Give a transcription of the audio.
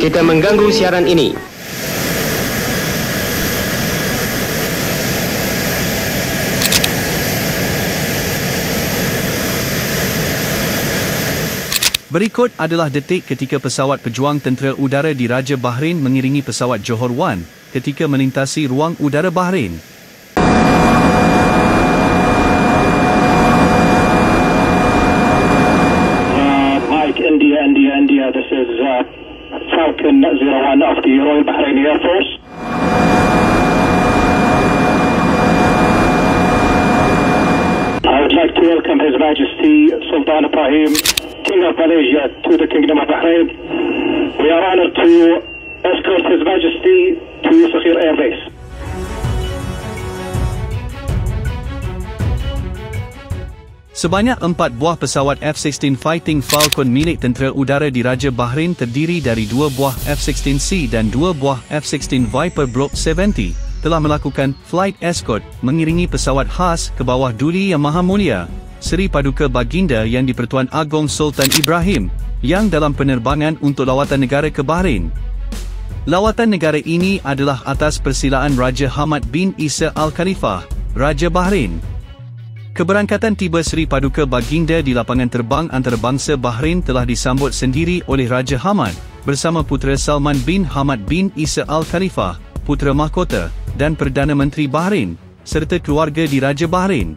Kita mengganggu siaran ini. Berikut adalah detik ketika pesawat pejuang tentera udara di Raja Bahrain mengiringi pesawat Johor 1 ketika melintasi ruang udara Bahrain. Mike, India, this is Falcon 01 of the Royal Bahraini Air Force. I would like to welcome His Majesty Sultan Ibrahim, King of Malaysia, to the Kingdom of Bahrain. We are honored to escort His Majesty to Sakhir Air Base. Sebanyak 4 buah pesawat F-16 Fighting Falcon milik tentera udara di Raja Bahrain terdiri dari 2 buah F-16C dan 2 buah F-16 Viper Block 70 telah melakukan flight escort mengiringi pesawat khas ke bawah Duli Yang Maha Mulia, Seri Paduka Baginda Yang di-Pertuan Agong Sultan Ibrahim, yang dalam penerbangan untuk lawatan negara ke Bahrain. Lawatan negara ini adalah atas persilaan Raja Hamad bin Isa Al Khalifah, Raja Bahrain. Keberangkatan tiba Seri Paduka Baginda di lapangan terbang antarabangsa Bahrain telah disambut sendiri oleh Raja Hamad bersama putera Salman bin Hamad bin Isa Al Khalifah, putera mahkota, dan Perdana Menteri Bahrain, serta keluarga di Raja Bahrain.